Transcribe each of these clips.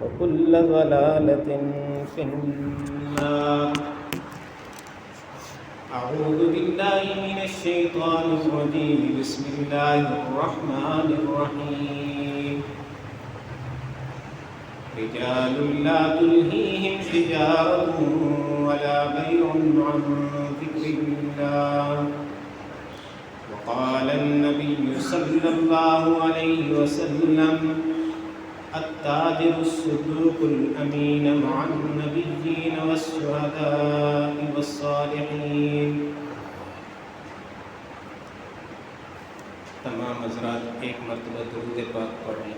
وكل ضلالة في النار. أعوذ بالله من الشيطان الرجيم. بسم الله الرحمن الرحيم. رجال لا تلهيهم تجارة ولا بيع عن ذكر الله. وقال النبي صلى الله عليه وسلم: التاجر الصدوق الأمين مع النبيين والشهداء والصالحين. تمام حضرات ایک مرتبہ درود پاک پڑھ لیں.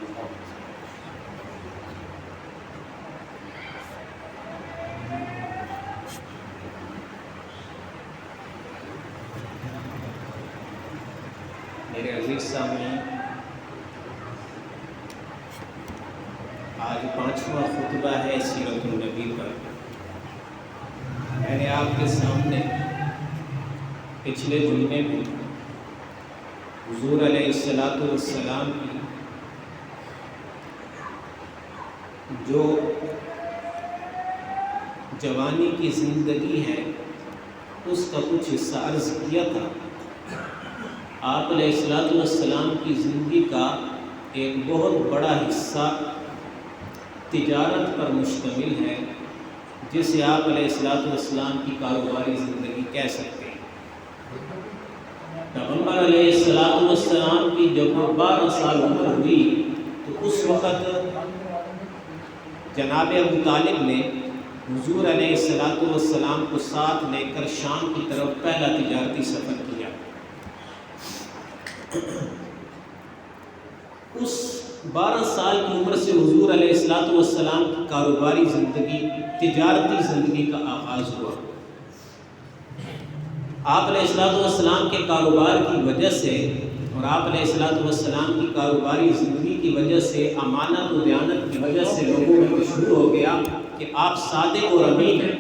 میرے عزیز سامعین، آج 5واں خطبہ ہے سیرت النبی پر. میں نے آپ کے سامنے پچھلے جمعے میں حضور علیہ السلام کی جو جوانی کی زندگی ہے اس کا کچھ حصہ عرض کیا تھا. آپ علیہ السلام کی زندگی کا ایک بہت بڑا حصہ تجارت پر مشتمل ہے، جسے آپ علیہ السلام کی کاروباری زندگی کہہ سکتے ہیں. پیغمبر علیہ السلام کی جب 12 سال عمر ہوئی تو اس وقت جناب ابو طالب نے حضور علیہ السلام کو ساتھ لے کر شام کی طرف پہلا تجارتی سفر کیا. اس 12 سال کی عمر سے حضور علیہ السلام کی کاروباری زندگی، تجارتی زندگی کا آغاز ہوا. آپ علیہ السلام کے کاروبار کی وجہ سے اور آپ علیہ السلام کی کاروباری زندگی کی وجہ سے، امانت و دیانت کی وجہ سے لوگوں میں مشہور ہو گیا کہ آپ صادق اور امین ہیں.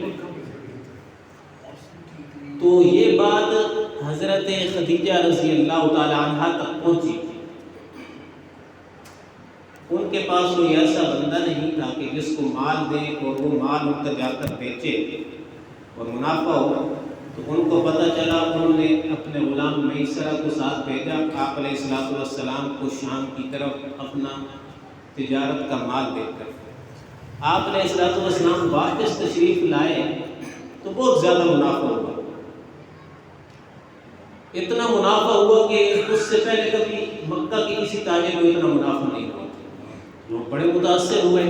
تو یہ بات حضرت خدیجہ رضی اللہ تعالی عنہ تک پہنچی. ان کے پاس کوئی ایسا بندہ نہیں تھا کہ جس کو مال دیں اور وہ مال ان کا جا کر بیچے اور منافع ہو. تو ان کو پتہ چلا، انہوں نے اپنے غلام میسرہ کو ساتھ بھیجا. آپ علیہ السلام کو شام کی طرف اپنا تجارت کا مال دے کر آپ علیہ السلام واپس تشریف لائے تو بہت زیادہ منافع ہوا. اتنا منافع ہوا کہ اس سے پہلے کبھی مکہ کے کسی تاجر کو اتنا منافع نہیں ہوا. لوگ بڑے متاثر ہوئے.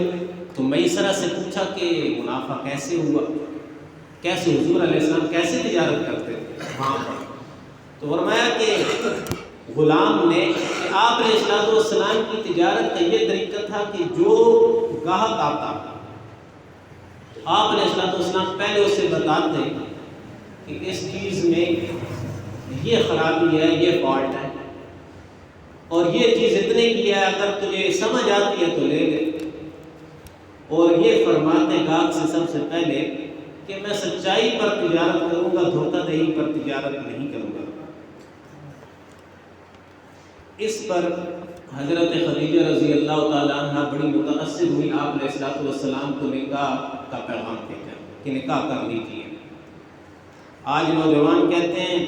تو میسرہ سے پوچھا کہ منافع کیسے ہوا، کیسے حضور علیہ السلام کیسے تجارت کرتے تھے وہاں پر؟ تو فرمایا کہ غلام نے کہ آپ علیہ السلام کی تجارت کا یہ طریقہ تھا کہ جو گاہک آتا آپ علیہ السلام پہلے اسے بتاتے کہ اس چیز میں یہ خرابی ہے، یہ فالٹ ہے، اور یہ چیز اتنے کی ہے، اگر تجھے سمجھ آتی ہے تو لے لے. اور یہ فرماتے گاہک سے سب سے پہلے کہ میں سچائی پر تجارت کروں گا، دھوکہ دہی پر تجارت نہیں کروں گا. اس پر حضرت خدیجہ رضی اللہ تعالیٰ عنہ بڑی متاثر ہوئی. آپ علیہ السلام کو نکاح کا پیغام بھیجا کہ نکاح کر لیجیے. آج نوجوان کہتے ہیں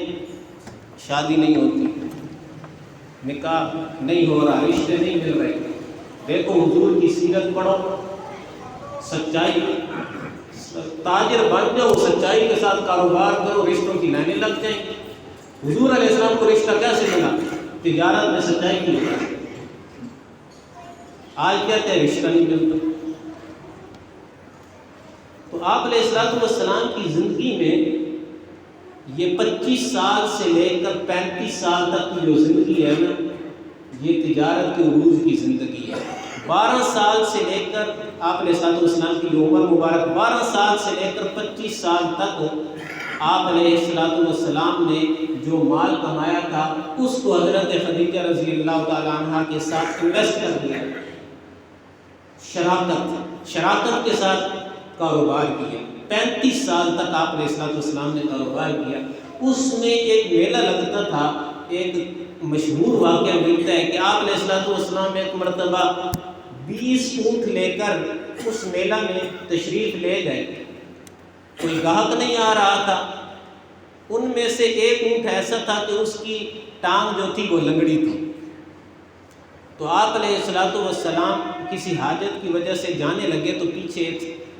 شادی نہیں ہوتی، نکاح نہیں ہو رہا، رشتے نہیں مل رہے. دیکھو حضور کی سیرت پڑھو، سچائی، تاجر بن جاؤ، سچائی کے ساتھ کاروبار کرو، رشتوں کی لائنیں لگ جائیں. حضور علیہ السلام کو رشتہ کیسے ملا؟ تجارت میں سچائی کی وجہ سے. آج کہتے ہیں رشتہ نہیں ملتا. تو آپ علیہ السلام کی زندگی میں یہ 25 سال سے لے کر 35 سال تک کی جو زندگی ہے نا، یہ تجارت کے عروج کی زندگی ہے. 12 سال سے لے کر آپ علیہ السلام کی جو عمر مبارک 12 سال سے لے کر 25 سال تک آپ علیہ السلام نے جو مال کمایا تھا اس کو حضرت خدیجہ رضی اللہ تعالی عنہ کے ساتھ انویسٹ کر دیا. شراکت کے ساتھ کاروبار کیا. 35 سال تک آپ علیہ السلام نے کاروبار کیا. اس میں ایک میلہ لگتا تھا. ایک مشہور واقعہ ملتا ہے کہ آپ علیہ السلام ایک مرتبہ 20 اونٹ لے کر اس میلہ میں تشریف لے گئے، کوئی گاہک نہیں آ رہا تھا، ان میں سے ایک اونٹ ایسا تھا کہ اس کی ٹانگ جو تھی وہ لنگڑی تھی۔ تو آپ علیہ الصلوۃ والسلام کسی حاجت کی وجہ سے جانے لگے تو پیچھے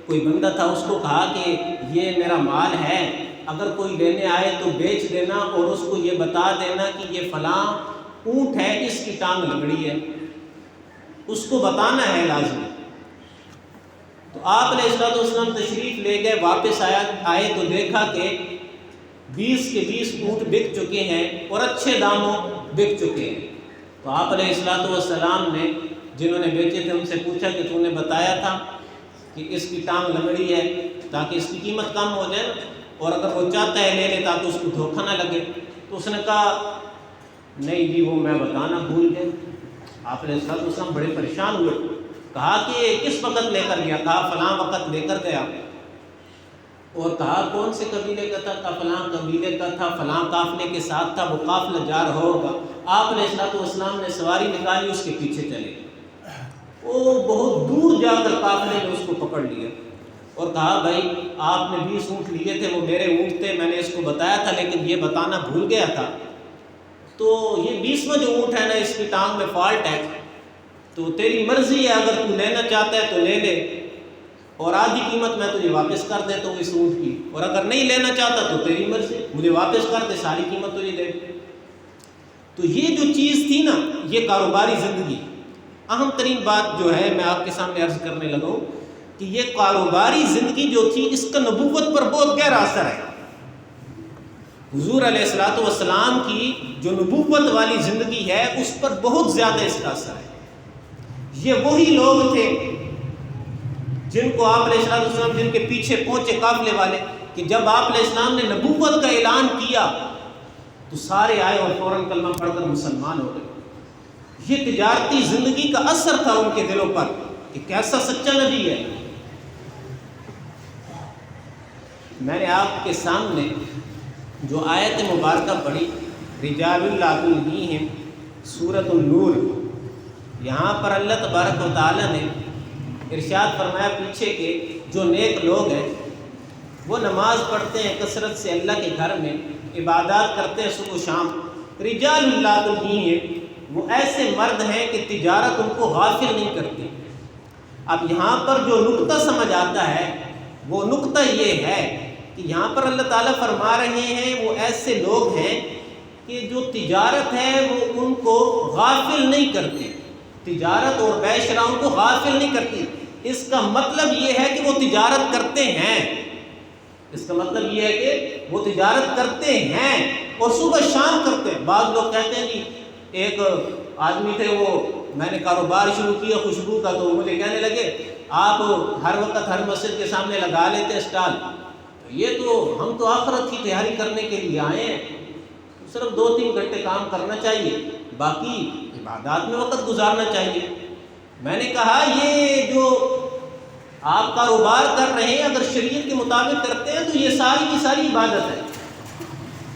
کوئی بندہ تھا، اس کو کہا کہ یہ میرا مال ہے، اگر کوئی لینے آئے تو بیچ دینا اور اس کو یہ بتا دینا کہ یہ فلاں اونٹ ہے، اس کی ٹانگ لنگڑی ہے، اس کو بتانا ہے لازمی۔ تو آپ علیہ الصلوۃ والسلام تشریف لے گئے، واپس آئے تو دیکھا کہ 20 کے 20 اونٹ بک چکے ہیں اور اچھے داموں بک چکے ہیں۔ تو آپ علیہ الصلوۃ والسلام نے جنہوں نے بیچے تھے ان سے پوچھا کہ تو نے بتایا تھا کہ اس کی ٹانگ لنگڑی ہے تاکہ اس کی قیمت کم ہو جائے، اور اگر وہ چاہتا ہے لے لے تاکہ اس کو دھوکہ نہ لگے۔ تو اس نے کہا نہیں جی وہ میں بتانا بھول گیا۔ آپ علیہ الصلوۃ والسلام بڑے پریشان ہوئے، کہا کہ کس وقت لے کر گیا؟ کہا فلاں وقت لے کر گیا۔ اور کہا کون سے قبیلے کا تھا؟ کہا فلاں قبیلے کا تھا، فلاں قافلے کے ساتھ تھا، وہ قافلہ جا رہا ہوگا۔ آپ علیہ الصلوۃ والسلام نے سواری نکالی، اس کے پیچھے چلے، وہ بہت دور جا کر قافلے میں اس کو پکڑ لیا اور کہا بھائی آپ نے 20 اونٹ لیے تھے، وہ میرے اونٹ تھے، میں نے اس کو بتایا تھا لیکن یہ بتانا بھول گیا تھا، تو یہ 20واں جو اونٹ ہے نا اس کی ٹانگ میں فالٹ ہے، تو تیری مرضی ہے، اگر تو لینا چاہتا ہے تو لے لے اور آدھی قیمت میں تجھے واپس کر دیتا ہوں اس اونٹ کی، اور اگر نہیں لینا چاہتا تو تیری مرضی، مجھے واپس کر دے، ساری قیمت تجھے دے۔ تو یہ جو چیز تھی نا یہ کاروباری زندگی، اہم ترین بات جو ہے میں آپ کے سامنے عرض کرنے لگا ہوں کہ یہ کاروباری زندگی جو تھی اس کا نبوت پر بہت گہرا اثر ہے۔ حضور علیہ الصلوۃ والسلام کی جو نبوت والی زندگی ہے اس پر بہت زیادہ اس کا اثر ہے۔ یہ وہی لوگ تھے جن کو آپ علیہ السلام جن کے پیچھے پہنچے قافلے والے کہ جب آپ علیہ السلام نے نبوت کا اعلان کیا تو سارے آئے اور فوراً کلمہ پڑھ کر مسلمان ہو گئے۔ یہ تجارتی زندگی کا اثر تھا ان کے دلوں پر کہ کیسا سچا نبی ہے۔ میں نے آپ کے سامنے جو آیت مبارکہ پڑھی رجال لا تلہیہم سورۃ النور، یہاں پر اللہ تبارک و تعالیٰ نے ارشاد فرمایا پیچھے کے جو نیک لوگ ہیں وہ نماز پڑھتے ہیں کثرت سے اللہ کے گھر میں، عبادات کرتے ہیں صبح و شام، رجال لا تلہیہم، وہ ایسے مرد ہیں کہ تجارت ان کو غافل نہیں کرتی۔ اب یہاں پر جو نقطہ سمجھ آتا ہے وہ نقطہ یہ ہے کہ یہاں پر اللہ تعالیٰ فرما رہے ہیں وہ ایسے لوگ ہیں کہ جو تجارت ہے وہ ان کو غافل نہیں کرتی، تجارت اور بے شرا ان کو غافل نہیں کرتی۔ اس کا مطلب یہ ہے کہ وہ تجارت کرتے ہیں، اس کا مطلب یہ ہے کہ وہ تجارت کرتے ہیں اور صبح شام کرتے ہیں۔ بعض لوگ کہتے ہیں جی ایک آدمی تھے وہ میں نے کاروبار شروع کیا خوشبو کا، تو مجھے کہنے لگے آپ ہر وقت ہر مسجد کے سامنے لگا لیتے اسٹال، یہ تو ہم تو آخرت کی تیاری کرنے کے لیے آئے ہیں، صرف 2-3 گھنٹے کام کرنا چاہیے، باقی عبادات میں وقت گزارنا چاہیے۔ میں نے کہا یہ جو آپ کاروبار کر رہے ہیں اگر شریعت کے مطابق کرتے ہیں تو یہ ساری کی ساری عبادت ہے۔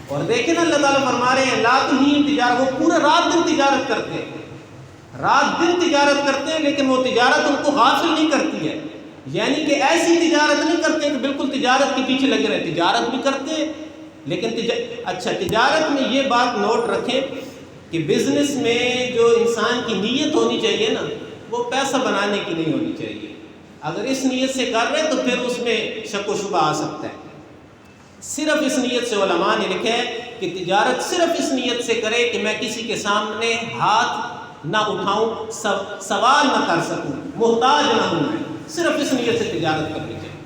اور دیکھیں نا اللہ تعالیٰ فرما رہے ہیں لا تلہیہم تجارت، وہ پورا رات دن تجارت کرتے ہیں، رات دن تجارت کرتے ہیں لیکن وہ تجارت ان کو غافل نہیں کرتی ہے، یعنی کہ ایسی تجارت نہیں کرتے کہ بالکل تجارت کے پیچھے لگے رہے، تجارت بھی کرتے ہیں لیکن اچھا تجارت میں یہ بات نوٹ رکھیں کہ بزنس میں جو انسان کی نیت ہونی چاہیے نا وہ پیسہ بنانے کی نہیں ہونی چاہیے۔ اگر اس نیت سے کر رہے تو پھر اس میں شک و شبہ آ سکتا ہے۔ صرف اس نیت سے علماء نے لکھا ہے کہ تجارت صرف اس نیت سے کرے کہ میں کسی کے سامنے ہاتھ نہ اٹھاؤں، سوال نہ کر سکوں، محتاج نہ ہوں، میں صرف اس نیت سے تجارت کرنی چاہیے۔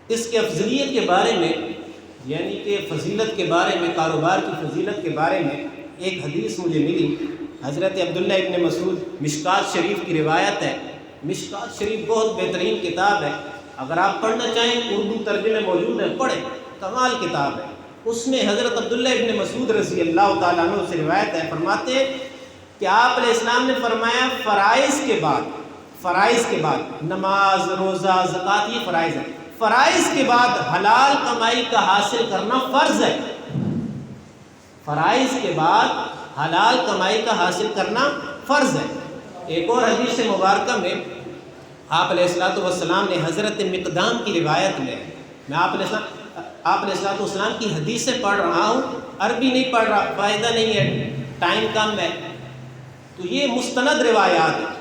اس کے افضلیت کے بارے میں یعنی کہ فضیلت کے بارے میں، کاروبار کی فضیلت کے بارے میں ایک حدیث مجھے ملی، حضرت عبداللہ ابن مسعود، مشکوٰۃ شریف کی روایت ہے۔ مشکوٰۃ شریف بہت بہترین کتاب ہے، اگر آپ پڑھنا چاہیں اردو ترجمے موجود ہیں، پڑھیں، کمال کتاب ہے۔ اس میں حضرت عبداللہ ابن مسعود رضی اللہ تعالیٰ عنہ سے روایت ہے، فرماتے ہیں کہ آپ علیہ السلام نے فرمایا فرائض کے بعد نماز، روزہ، زکوٰۃ، یہ فرائض ہے، فرائض کے بعد حلال کمائی کا حاصل کرنا فرض ہے۔ فرائض کے بعد حلال کمائی کا حاصل کرنا فرض ہے۔ ایک اور حدیث مبارکہ میں آپ علیہ الصلوۃ والسلام نے حضرت مقدام کی روایت میں، میں آپ علیہ الصلوۃ والسلام کی حدیثیں پڑھ رہا ہوں، عربی نہیں پڑھ رہا، فائدہ نہیں ہے، ٹائم کم ہے، تو یہ مستند روایات ہیں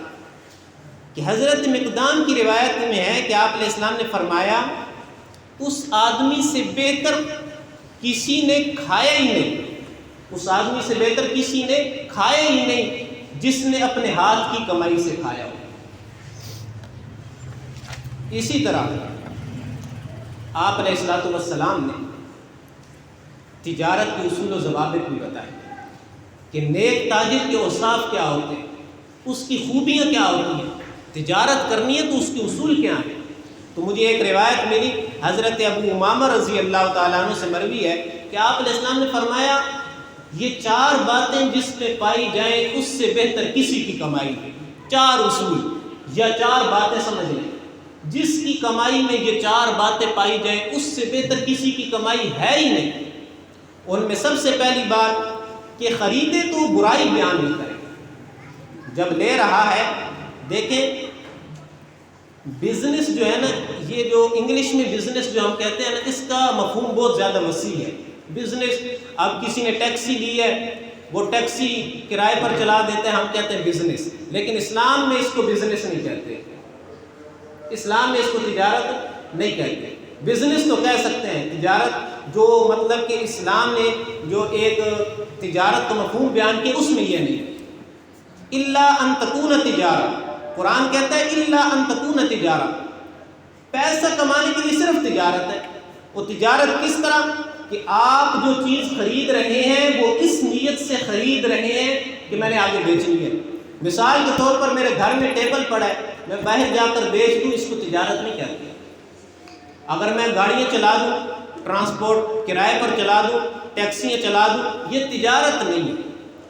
کہ حضرت مقدام کی روایت میں ہے کہ آپ علیہ السلام نے فرمایا اس آدمی سے بہتر کسی نے کھایا ہی نہیں، اس آدمی سے بہتر کسی نے کھایا ہی نہیں جس نے اپنے ہاتھ کی کمائی سے کھایا ہو۔ اسی طرح آپ علیہ الصلوۃ والسلام نے تجارت کے اصول و ضوابط بھی بتائے کہ نیک تاجر کے اوصاف کیا ہوتے ہیں، اس کی خوبیاں کیا ہوتی ہیں، تجارت کرنی ہے تو اس کے اصول کیا ہیں۔ تو مجھے ایک روایت ملی حضرت ابو امامہ رضی اللہ تعالیٰ عنہ سے مروی ہے کہ آپ علیہ السلام نے فرمایا یہ 4 باتیں جس پہ پائی جائیں اس سے بہتر کسی کی کمائی نہیں۔ 4 اصول یا 4 باتیں سمجھ لیں، جس کی کمائی میں یہ 4 باتیں پائی جائیں اس سے بہتر کسی کی کمائی ہے ہی نہیں۔ ان میں سب سے پہلی بات کہ خریدے تو برائی بیان نہیں کرے، جب لے رہا ہے، دیکھیں بزنس جو ہے نا، یہ جو انگلش میں بزنس جو ہم کہتے ہیں نا، اس کا مفہوم بہت زیادہ وسیع ہے۔ بزنس، اب کسی نے ٹیکسی لی ہے، وہ ٹیکسی کرائے پر چلا دیتے ہیں، ہم کہتے ہیں بزنس، لیکن اسلام میں اس کو بزنس نہیں کہتے، اسلام میں اس کو تجارت نہیں کہتے۔ بزنس تو کہہ سکتے ہیں، تجارت جو مطلب کہ اسلام نے جو ایک تجارت کا مفہوم بیان کیا اس میں یہ نہیں۔ الا ان تکون تجارت، قرآن کہتا ہے الا ان تکون تجارت، پیسہ کمانے کے لیے صرف تجارت ہے۔ وہ تجارت کس طرح کہ آپ جو چیز خرید رہے ہیں وہ اس نیت سے خرید رہے ہیں کہ میں نے آگے بیچنی ہے۔ مثال کے طور پر میرے گھر میں ٹیبل پڑا ہے، میں باہر جا کر بیچ دوں، اس کو تجارت نہیں کہتے۔ اگر میں گاڑیاں چلا دوں، ٹرانسپورٹ کرائے پر چلا دوں، ٹیکسیاں چلا دوں، یہ تجارت نہیں ہے،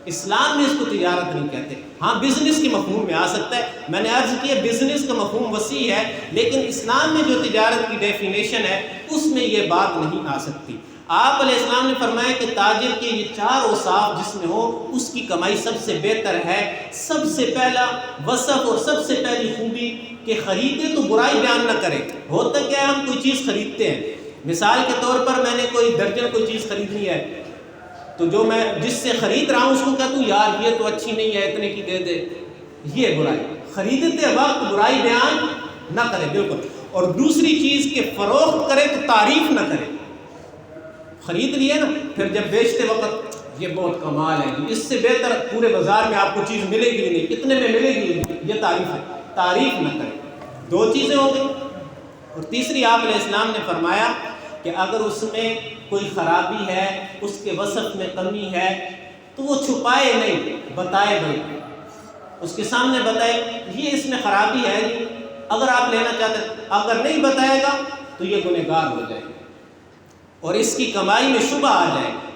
اسلام میں اس کو تجارت نہیں کہتے۔ ہاں بزنس کے مفہوم میں آ سکتا ہے، میں نے عرض کیا بزنس کا مفہوم وسیع ہے، لیکن اسلام میں جو تجارت کی ڈیفینیشن ہے اس میں یہ بات نہیں آ سکتی۔ آپ علیہ السلام نے فرمایا کہ تاجر کے یہ 4 اوصاف جس میں ہو اس کی کمائی سب سے بہتر ہے۔ سب سے پہلا وصف اور سب سے پہلی خوبی کہ خریدے تو برائی بیان نہ کرے۔ ہوتا کیا ہے، ہم کوئی چیز خریدتے ہیں، مثال کے طور پر میں نے کوئی درجن کوئی چیز خریدنی ہے، تو جو میں جس سے خرید رہا ہوں اس کو کہتا ہوں یار یہ تو اچھی نہیں ہے، اتنے کی دے دے، یہ برائی۔ خریدتے وقت برائی بیان نہ کرے بالکل۔ اور دوسری چیز کہ فروخت کرے تو تعریف نہ کرے۔ خرید لیے نا، پھر جب بیچتے وقت یہ بہت کمال ہے، اس سے بہتر پورے بازار میں آپ کو چیز ملے گی نہیں، کتنے میں ملے گی، یہ تعریف ہے، تعریف نہ کرے۔ 2 چیزیں ہو گئی۔ اور تیسری آپ علیہ السلام نے فرمایا کہ اگر اس میں کوئی خرابی ہے، اس کے وصف میں کمی ہے تو وہ چھپائے نہیں، بتائے بھائی، اس کے سامنے بتائے یہ اس میں خرابی ہے نہیں، اگر آپ لینا چاہتے ہیں، اگر نہیں بتائے گا تو یہ گنہگار ہو جائے گا اور اس کی کمائی میں شبہ آ جائے گا۔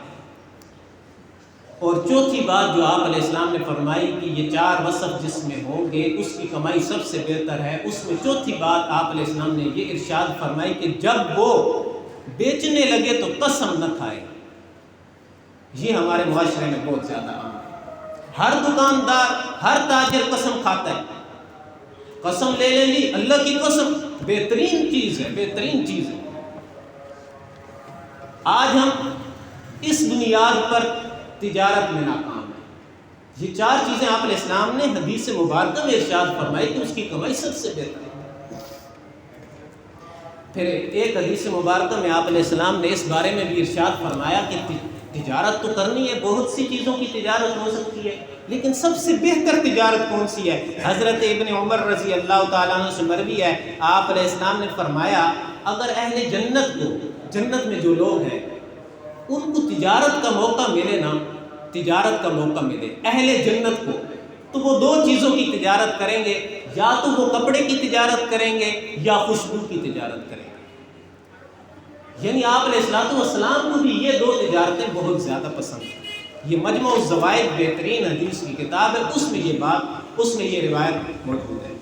اور چوتھی بات جو آپ علیہ السلام نے فرمائی کہ یہ 4 وصف جس میں ہوں گے اس کی کمائی سب سے بہتر ہے، اس میں چوتھی بات آپ علیہ السلام نے یہ ارشاد فرمائی کہ جب وہ بیچنے لگے تو قسم نہ کھائے۔ یہ ہمارے معاشرے میں بہت زیادہ عام ہے، ہر دکاندار، ہر تاجر قسم کھاتا ہے، قسم لے لیں گی، اللہ کی قسم بہترین چیز ہے، بہترین چیز ہے۔ آج ہم اس بنیاد پر تجارت میں ناکام ہیں۔ یہ 4 چیزیں آپ علیہ السلام نے حدیث مبارکہ میں ارشاد فرمائی کہ اس کی کمائی سب سے بہتر ہے۔ پھر ایک حدیث مبارکہ میں آپ علیہ السلام نے اس بارے میں بھی ارشاد فرمایا کہ تجارت تو کرنی ہے، بہت سی چیزوں کی تجارت ہو سکتی ہے، لیکن سب سے بہتر تجارت کون سی ہے؟ حضرت ابن عمر رضی اللہ تعالیٰ عنہ سے مروی ہے، آپ علیہ السلام نے فرمایا اگر اہل جنت کو، جنت میں جو لوگ ہیں ان کو تجارت کا موقع ملے نا، تجارت کا موقع ملے اہل جنت کو، تو وہ 2 چیزوں کی تجارت کریں گے، یا تو وہ کپڑے کی تجارت کریں گے یا خوشبو کی تجارت کریں گے۔ یعنی آپ علیہ السلام کو بھی یہ 2 تجارتیں بہت زیادہ پسند ہیں۔ یہ مجمع الزوائد بہترین حدیث کی کتاب ہے، اس میں یہ بات، اس میں یہ روایت موجود ہے۔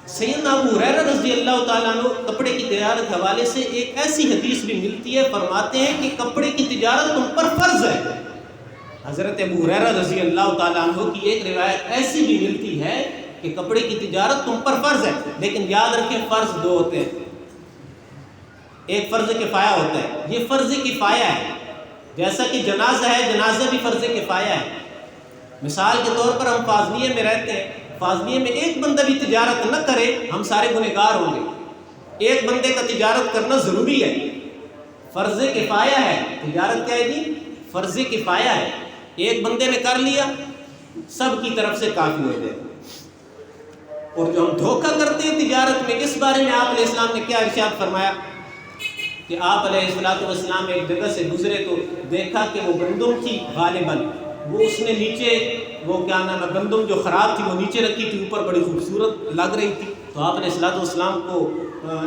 سیدنا ابو ہریرہ رضی اللہ تعالیٰ عنہ کپڑے کی تجارت کے حوالے سے ایک ایسی حدیث بھی ملتی ہے، فرماتے ہیں کہ کپڑے کی تجارت تم پر فرض ہے۔ حضرت ابو ہریرہ رضی اللہ تعالیٰ عنہ کی ایک روایت ایسی بھی ملتی ہے کہ کپڑے کی تجارت تم پر فرض ہے، لیکن یاد رکھیں فرض دو ہوتے ہیں، ایک فرض کفایہ ہوتا ہے، یہ فرض کفایہ ہے، جیسا کہ جنازہ ہے، جنازہ بھی فرض کفایہ ہے۔ مثال کے طور پر ہم فاضلیے میں رہتے ہیں، فاضلیے میں ایک بندہ بھی تجارت نہ کرے ہم سارے گنہگار ہوں گے، ایک بندے کا تجارت کرنا ضروری ہے، فرض کفایہ ہے، تجارت کیا ہے جی؟ فرض کفایہ ہے، ایک بندے نے کر لیا سب کی طرف سے کافی ہو جائے۔ اور جو ہم دھوکہ کرتے ہیں تجارت میں، اس بارے میں آپ علیہ السلام نے کیا ارشاد فرمایا کہ آپ علیہ السلام ایک جگہ سے گزرے تو دیکھا کہ وہ گندم تھی غالباً، وہ اس نے نیچے وہ کیا نام ہے گندم جو خراب تھی وہ نیچے رکھی تھی، اوپر بڑی خوبصورت لگ رہی تھی، تو آپ علیہ السلام کو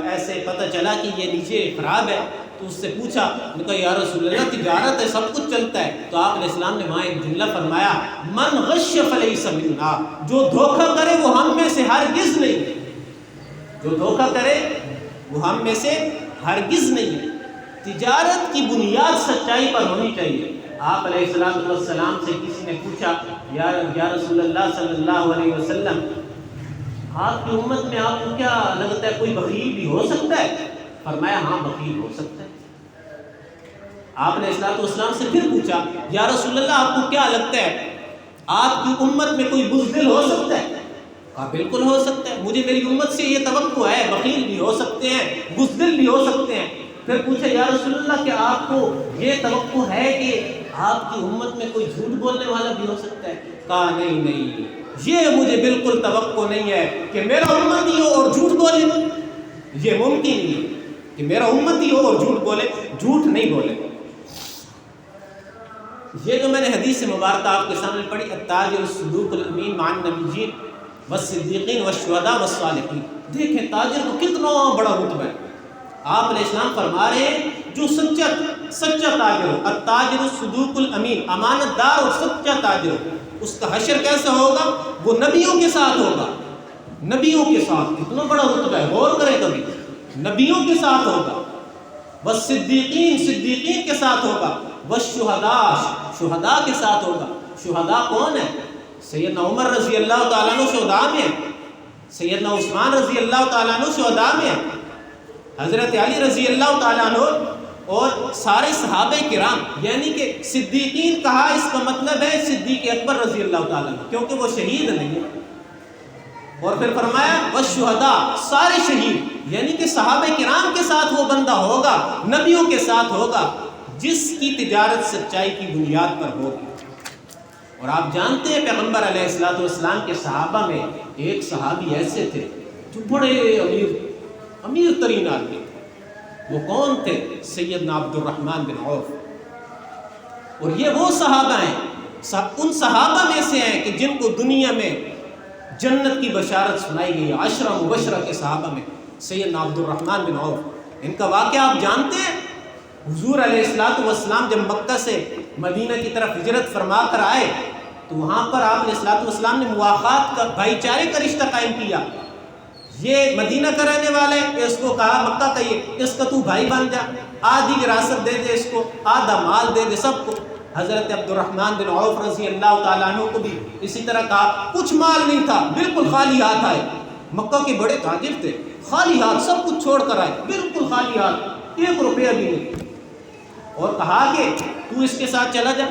ایسے پتہ چلا کہ یہ نیچے خراب ہے، تو اس سے پوچھا، نے کہا یا رسول اللہ تجارت ہے سب کچھ چلتا ہے، تو آپ علیہ السلام نے وہاں ایک جملہ فرمایا، من غش فلیس منا، جو دھوکہ کرے وہ ہم میں سے ہرگز نہیں ہے، جو دھوکہ کرے وہ ہم میں سے ہرگز نہیں ہے۔ تجارت کی بنیاد سچائی پر ہونی چاہیے۔ آپ علیہ السلام سے کسی نے پوچھا یا رسول اللہ صلی اللہ علیہ وسلم، آپ کی امت میں آپ کو کیا لگتا ہے کوئی بخیل بھی ہو سکتا ہے؟ فرمایا ہاں بخیل ہو سکتا ہے۔ آپ نے السلام سے پھر پوچھا یا رسول اللہ آپ کو کیا لگتا ہے آپ کی امت میں کوئی بزدل ہو سکتا ہے؟ کہا بالکل ہو سکتا ہے، مجھے میری امت سے یہ توقع ہے، بخیل بھی ہو سکتے ہیں، بزدل بھی ہو سکتے ہیں۔ پھر پوچھا یا رسول اللہ کہ آپ کو یہ توقع ہے کہ آپ کی امت میں کوئی جھوٹ بولنے والا بھی ہو سکتا ہے؟ کہا نہیں، یہ مجھے بالکل توقع نہیں ہے کہ میرا امتی ہو اور جھوٹ بولے، یہ ممکن نہیں ہے کہ میرا امتی ہو اور جھوٹ بولے، جھوٹ نہیں بولے۔ یہ جو میں نے حدیث مبارکہ آپ کے سامنے پڑھی، التاجر الصدوق الامین مع النبیین والصدیقین والشہداء والصالحین، دیکھیں تاجر کو کتنا بڑا رتبہ ہے۔ آپ علیہ السلام فرما رہے ہیں جو سچا تاجر ہو، التاجر الصدوق الامین، امانت دار اور سچا تاجر ہو، اس کا حشر کیسا ہوگا؟ وہ نبیوں کے ساتھ ہوگا، نبیوں کے ساتھ، کتنا بڑا رتبہ ہے، غور کریں کبھی، نبیوں کے ساتھ ہوگا، والصدیقین، صدیقین کے ساتھ ہوگا، والشہداء، شہداء کے ساتھ ہوگا۔ شہداء کون ہے؟ سیدنا عمر رضی اللہ تعالیٰ عنہ شہداء میں ہیں، سیدنا عثمان رضی اللہ تعالیٰ عنہ شہداء میں ہیں، حضرت علی رضی اللہ تعالیٰ عنہ اور سارے صحابہ کرام، یعنی کہ صدیقین کہا اس کا مطلب ہے صدیق اکبر رضی اللہ تعالیٰ عنہ، کیونکہ وہ شہید نہیں ہے۔ اور پھر فرمایا والشہداء، سارے شہید، یعنی کہ صحابہ کرام کے ساتھ وہ بندہ ہوگا، نبیوں کے ساتھ ہوگا جس کی تجارت سچائی کی بنیاد پر ہوگی۔ اور آپ جانتے ہیں پیغمبر علیہ السلام کے صحابہ میں ایک صحابی ایسے تھے جو بڑے امیر ترین آدمی، وہ کون تھے؟ سیدنا عبد الرحمن بن عوف۔ اور یہ وہ صحابہ ہیں، ان صحابہ میں سے ہیں کہ جن کو دنیا میں جنت کی بشارت سنائی گئی، عشرہ مبشرہ کے صحابہ میں سیدنا عبد الرحمن بن عوف۔ ان کا واقعہ آپ جانتے ہیں، حضور علیہ السلام جب مکہ سے مدینہ کی طرف ہجرت فرما کر آئے تو وہاں پر آپ علیہ السلام نے مواخات کا، بھائی چارے کا رشتہ قائم کیا۔ یہ مدینہ کا رہنے والا ہے، اس کو کہا مکہ کا یہ، اس کا تو بھائی بن جا، آدھی وراثت دے دے اس کو، آدھا مال دے دے سب کو۔ حضرت عبد الرحمن بن عوف رضی اللہ تعالیٰ عنہ کو بھی اسی طرح کہا، کچھ مال نہیں تھا، بالکل خالی ہاتھ آئے، مکہ کے بڑے تاجر تھے، خالی ہاتھ سب کچھ چھوڑ کر آئے، بالکل خالی ہاتھ، 1 روپیہ بھی نہیں، اور کہا کہ تو اس کے ساتھ چلا جا۔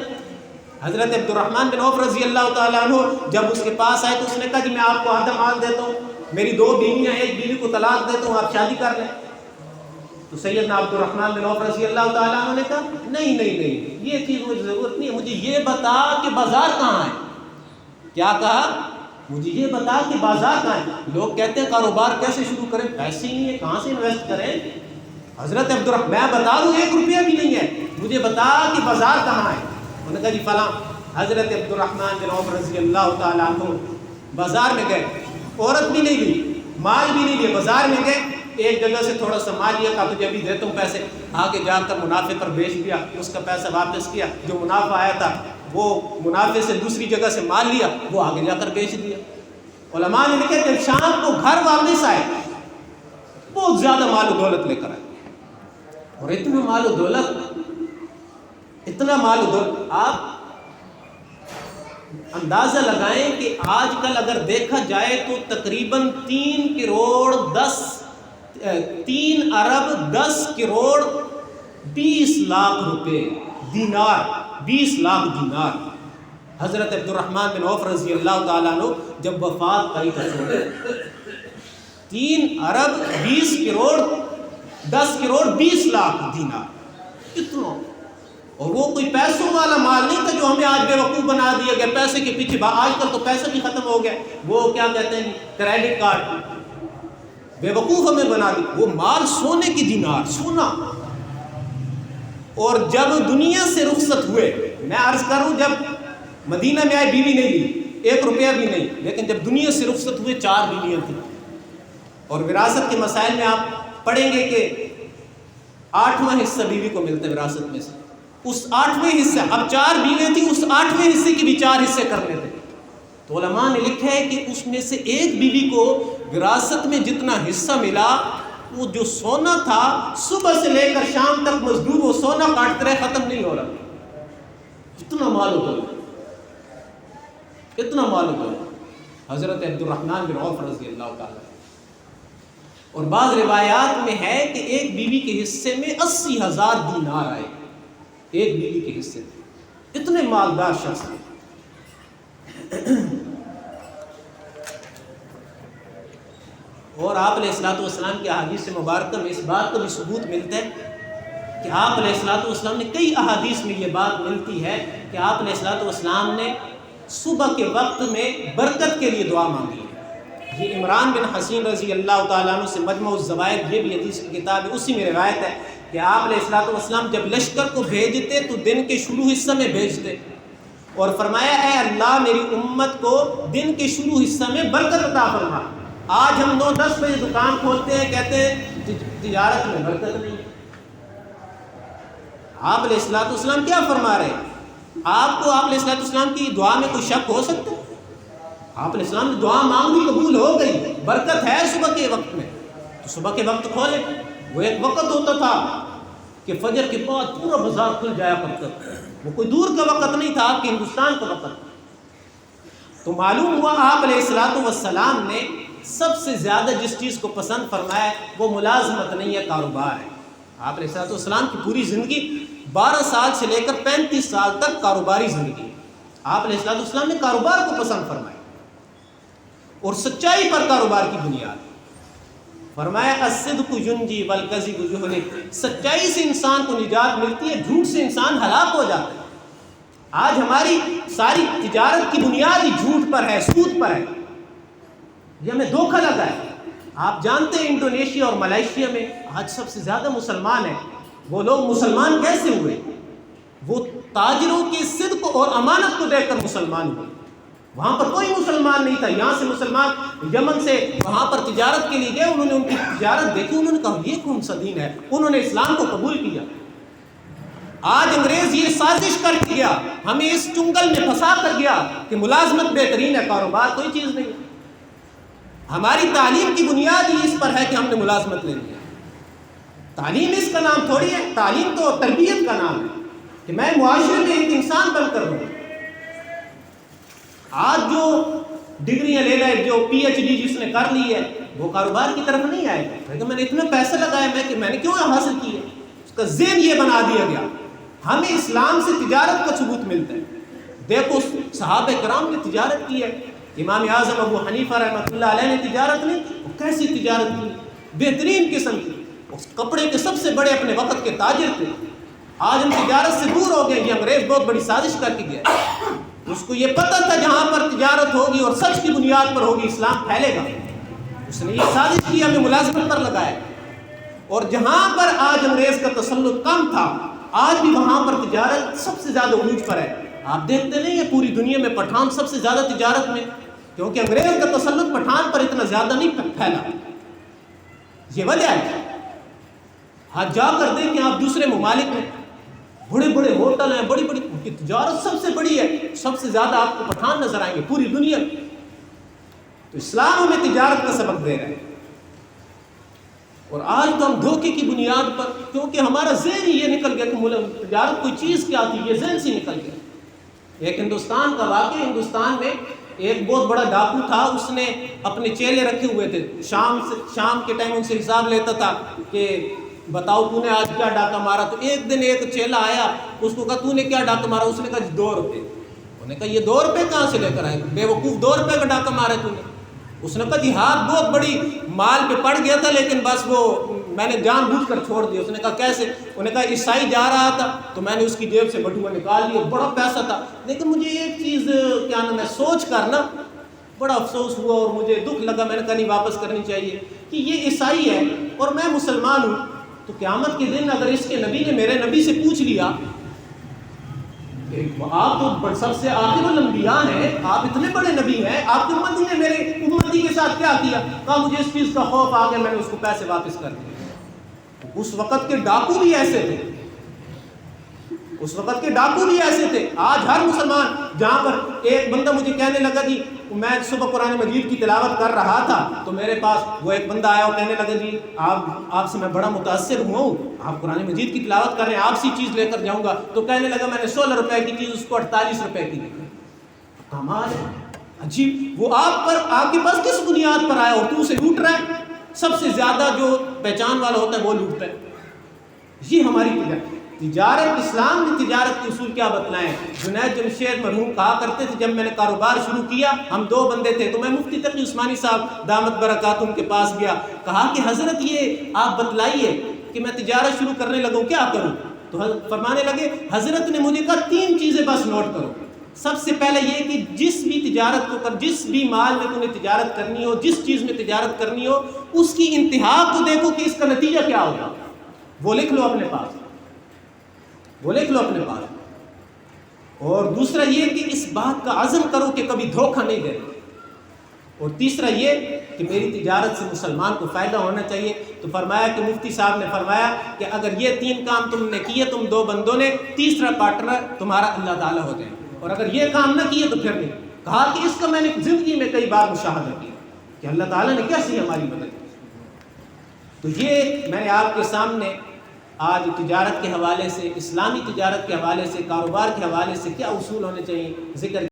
حضرت عبد الرحمن بن عوف رضی اللہ تعالیٰ عنہ جب اس کے پاس آئے تو اس نے کہا کہ میں آپ کو آدھا مال دیتا ہوں، میری 2 بیویاں، ایک بیوی کو طلاق دیتا ہوں، آپ شادی کر لیں۔ تو سیدنا عبد الرحمن بن عوف رضی اللہ تعالیٰ عنہ نے کہا نہیں، یہ چیز مجھے ضرورت نہیں ہے، مجھے یہ بتا کہ بازار کہاں ہے۔ کیا کہا؟ مجھے یہ بتا کہ بازار کہاں ہے۔ لوگ کہتے ہیں کاروبار کیسے شروع کریں، پیسے ہی نہیں ہے، کہاں سے انویسٹ کریں؟ حضرت عبد الرحمن، میں بتا دوں 1 روپیہ بھی نہیں ہے، مجھے بتا کہ بازار کہاں ہے۔ انہوں نے کہا جی فلاں۔ حضرت عبد الرحمن بن عوف رضی اللہ تعالیٰ عنہ بازار میں گئے، عورت بھی نہیں لی، مال بھی نہیں لیے، بازار میں گئے، ایک جگہ سے تھوڑا سا مال لیا، کہا تجھے ابھی دیتا ہوں پیسے، آگے جا کر منافع پر بیچ دیا، اس کا پیسہ واپس کیا، جو منافع آیا تھا وہ منافع سے دوسری جگہ سے مال لیا، وہ آگے جا کر بیچ دیا۔ علماء نے لکھا جب شام کو گھر واپس آئے بہت زیادہ مال و دولت لے کر آئے، اور اتنا مال و دولت، آپ اندازہ لگائیں کہ آج کل اگر دیکھا جائے تو تقریباً 3,10,20,00,000 روپے دینار، 20 لاکھ دینار حضرت عبد الرحمن بن عوف رضی اللہ تعالیٰ عنہ جب وفات پائی تو 3,20,20,00,000 دینار، کتنا! اور وہ کوئی پیسوں والا مال نہیں تھا جو ہمیں آج بے وقوف بنا دیا گیا، پیسے کے پیچھے آج کل تو پیسہ بھی ختم ہو گیا، وہ کیا کہتے ہیں کریڈٹ کارڈ، بے وقوف ہمیں بنا دی۔ وہ مال سونے کی دینار، سونا۔ اور جب دنیا سے رخصت ہوئے، میں عرض کروں جب مدینہ میں آئے بیوی نہیں لی، 1 روپیہ بھی نہیں، لیکن جب دنیا سے رخصت ہوئے 4 بیویاں تھیں۔ اور وراثت کے مسائل میں آپ پڑھیں گے کہ 8واں حصہ بیوی کو ملتا ہے وراثت میں سے، اس 8ویں حصے، اب 4 بیویں تھیں، اس 8ویں حصے کی بھی 4 حصے کرنے تھے۔ تو علماء نے لکھا ہے کہ اس میں سے ایک بیوی کو وراثت میں جتنا حصہ ملا، وہ جو سونا تھا صبح سے لے کر شام تک مزدور وہ سونا کاٹتے رہے، ختم نہیں ہو رہا۔ اتنا مال ہوگا، اتنا مال ہوگا حضرت عبد الرحمن بن عوف رضی اللہ تعالیٰ۔ اور بعض روایات میں ہے کہ ایک بیوی کے حصے میں 80,000 دینار آئے، ایک بیوی کے حصے میں، اتنے مالدار شخص ہیں۔ اور آپ علیہ السلام کی احادیث مبارکہ میں اس بات کا بھی ثبوت ملتا ہے کہ آپ علیہ السلام نے کئی احادیث میں یہ بات ملتی ہے کہ آپ علیہ السلام نے صبح کے وقت میں برکت کے لیے دعا مانگی ہے۔ یہ عمران بن حسین رضی اللہ تعالیٰ عنہ سے مجمع الزوائد، یہ بھی حدیث کی کتاب ہے، اسی میں روایت ہے کہ آپ علیہ السلام جب لشکر کو بھیجتے تو دن کے شروع حصہ میں بھیجتے اور فرمایا اے اللہ میری امت کو دن کے شروع حصہ میں برکت عطا فرما۔ آج ہم 9-10 بجے دکان کھولتے ہیں، کہتے ہیں تجارت میں برکت نہیں۔ آپ علیہ السلام کیا فرما رہے ہیں؟ آپ کو آپ علیہ السلام کی دعا میں کوئی شک ہو سکتا ہے؟ آپ علیہ السلام نے دعا مانگ لی، قبول ہو گئی، برکت ہے صبح کے وقت میں، تو صبح کے وقت کھولے۔ وہ ایک وقت ہوتا تھا کہ فجر کے بعد پورا بازار کھل جایا کرتا تھا، وہ کوئی دور کا وقت نہیں تھا، آپ کے ہندوستان کا وقت۔ تو معلوم ہوا آپ علیہ السلام نے سب سے زیادہ جس چیز کو پسند فرمایا وہ ملازمت نہیں ہے، کاروبار ہے۔ آپ علیہ السلام کی پوری زندگی 12 سال سے لے کر 35 سال تک کاروباری زندگی، آپ علیہ السلام نے کاروبار کو پسند فرمایا اور سچائی پر کاروبار کی بنیاد فرمایا الصدق ینجی والکذب یہلک، سچائی سے انسان کو نجات ملتی ہے، جھوٹ سے انسان ہلاک ہو جاتا ہے۔ آج ہماری ساری تجارت کی بنیاد ہی جھوٹ پر ہے، سود پر ہے، یہ ہمیں دھوکہ لگا ہے۔ آپ جانتے ہیں انڈونیشیا اور ملائیشیا میں آج سب سے زیادہ مسلمان ہیں۔ وہ لوگ مسلمان کیسے ہوئے؟ وہ تاجروں کے صدق اور امانت کو دیکھ کر مسلمان ہوئے۔ وہاں پر کوئی مسلمان نہیں تھا، یہاں سے مسلمان یمن سے وہاں پر تجارت کے لیے گئے، انہوں نے ان کی تجارت دیکھی، انہوں نے کہا یہ کون سا دین ہے، انہوں نے اسلام کو قبول کیا۔ آج انگریز یہ سازش کر کے گیا، ہمیں اس چنگل میں پھنسا کر گیا کہ ملازمت بہترین ہے، کاروبار کوئی چیز نہیں ہے۔ ہماری تعلیم کی بنیاد ہی اس پر ہے کہ ہم نے ملازمت لینی ہے۔ تعلیم اس کا نام تھوڑی ہے، تعلیم تو تربیت کا نام ہے کہ میں معاشرے میں ایک انسان بن کر ہوں۔ آج جو ڈگریاں لے رہے، جو پی ایچ ڈی جس نے کر لی ہے، وہ کاروبار کی طرف نہیں آئے گا، لیکن میں نے اتنا پیسہ لگایا میں نے کیوں حاصل کی ہے، اس کا ذہن یہ بنا دیا گیا۔ ہمیں اسلام سے تجارت کا ثبوت ملتا ہے۔ دیکھو صحابہ کرام نے تجارت کی ہے، امام اعظم ابو حنیفہ رحمۃ اللہ علیہ نے تجارت نہیں کی، وہ کیسی تجارت کی؟ بہترین قسم کی، اس کپڑے کے سب سے بڑے اپنے وقت کے تاجر تھے۔ آج ہم تجارت سے دور ہو گئے، یہ انگریز بہت بڑی سازش کر کے گیا۔ اس کو یہ پتہ تھا جہاں پر تجارت ہوگی اور سچ کی بنیاد پر ہوگی اسلام پھیلے گا، اس نے یہ سازش کی، ہمیں ملازمت پر لگایا۔ اور جہاں پر آج انگریز کا تسلط کم تھا، آج بھی وہاں پر تجارت سب سے زیادہ عروج پر ہے۔ آپ دیکھتے نہیں ہیں پوری دنیا میں پٹھان سب سے زیادہ تجارت میں، کیونکہ انگریز کا تسلط پٹھان پر اتنا زیادہ نہیں پھیلا، یہ وجہ ہے۔ آج جا کر دیکھیں آپ دوسرے ممالک میں بڑے بڑے ہوٹل ہیں، بڑی بڑی، ان کی تجارت سب سے بڑی ہے، سب سے زیادہ آپ کو پٹھان نظر آئیں گے پوری دنیا میں۔ تو اسلام ہمیں تجارت کا سبق دے رہا ہے، اور آج تو ہم دھوکے کی بنیاد پر، کیونکہ ہمارا ذہن ہی یہ نکل گیا کہ تجارت کوئی چیز کیا تھی، یہ ذہن سے نکل گیا۔ ایک ہندوستان کا واقعہ، ہندوستان میں ایک بہت بڑا ڈاکو تھا، اس نے اپنے چیلے رکھے ہوئے تھے، شام کے ٹائم ان سے حساب لیتا تھا کہ بتاؤ تو نے آج کیا ڈاکہ مارا. تو ایک دن ایک چیلا آیا، اس کو کہا تو نے کیا ڈاکہ مارا؟ اس نے کہا 2 روپے. انہوں نے کہا یہ 2 روپے کہاں سے لے کر آئے بے وقوف، 2 روپے کا ڈاکہ مارا تو نے؟ اس نے کہا جی ہاتھ بہت بڑی مال پہ پڑ گیا تھا، لیکن بس وہ میں نے جان بوجھ کر چھوڑ دیا. اس نے کہا کیسے؟ انہوں نے کہا عیسائی جا رہا تھا تو میں نے اس کی جیب سے بٹوا نکال لیا، بڑا پیسہ تھا. لیکن مجھے ایک چیز کیا نام ہے سوچ کر نا بڑا افسوس ہوا اور مجھے دکھ لگا. میں نے کہا نہیں واپس کرنی چاہیے کہ یہ عیسائی ہے اور میں مسلمان ہوں. تو قیامت کے دن اگر اس کے نبی نے میرے نبی سے پوچھ لیا آپ تو سب سے آخر الانبیاء ہیں، آپ اتنے بڑے نبی ہیں، آپ کی امتی نے میرے امتی کے ساتھ کیا کیا؟ کہا مجھے اس چیز کا خوف آ گیا، میں نے اس کو پیسے واپس کر دیے. اس وقت کے ڈاکو بھی ایسے تھے، اس وقت کے ڈاکو بھی ایسے تھے. آج ہر مسلمان جہاں پر ایک بندہ مجھے کہنے لگا جی میں صبح قرآن مجید کی تلاوت کر رہا تھا تو میرے پاس وہ ایک بندہ آیا اور کہنے لگا جی آپ سے میں بڑا متاثر ہوں، آپ قرآن مجید کی تلاوت کر رہے ہیں، آپ سی چیز لے کر جاؤں گا. تو کہنے لگا میں نے 16 روپے کی چیز اس کو 48 روپے کی دی. کمال ہے، عجیب. وہ آپ کے پاس کس بنیاد پر آیا اور تو اسے لوٹ رہا ہے؟ سب سے زیادہ جو پہچان والا ہوتا ہے وہ لوٹتا ہے. یہ ہماری تجارت، اسلام نے تجارت کے اصول کیا بتلائے؟ جنید جمشید مرحوم کہا کرتے تھے جب میں نے کاروبار شروع کیا، ہم 2 بندے تھے، تو میں مفتی تقی عثمانی صاحب دامت برکاتہم کے پاس گیا، کہا کہ حضرت یہ آپ بتلائیے کہ میں تجارت شروع کرنے لگوں کیا کروں؟ تو فرمانے لگے حضرت نے مجھے کہا 3 چیزیں بس نوٹ کرو. سب سے پہلے یہ کہ جس بھی تجارت کو کر، جس بھی مال میں تم نے تجارت کرنی ہو، جس چیز میں تجارت کرنی ہو، اس کی انتہا کو دیکھو کہ اس کا نتیجہ کیا ہوگا. وہ لکھ لو اپنے پاس، وہ لکھ لو اپنے پاس. اور دوسرا یہ کہ اس بات کا عزم کرو کہ کبھی دھوکہ نہیں دینا. اور تیسرا یہ کہ میری تجارت سے مسلمان کو فائدہ ہونا چاہیے. تو فرمایا کہ مفتی صاحب نے فرمایا کہ اگر یہ 3 کام تم نے کیے، تم 2 بندوں نے، تیسرا پارٹنر تمہارا اللہ تعالیٰ ہو جائے. اور اگر یہ کام نہ کیے تو پھر نہیں. کہا کہ اس کا میں نے زندگی میں کئی بار مشاہدہ کیا کہ اللہ تعالیٰ نے کیسی ہماری مدد کی. تو یہ میں نے آپ کے سامنے آج تجارت کے حوالے سے، اسلامی تجارت کے حوالے سے، کاروبار کے حوالے سے کیا اصول ہونے چاہیے ذکر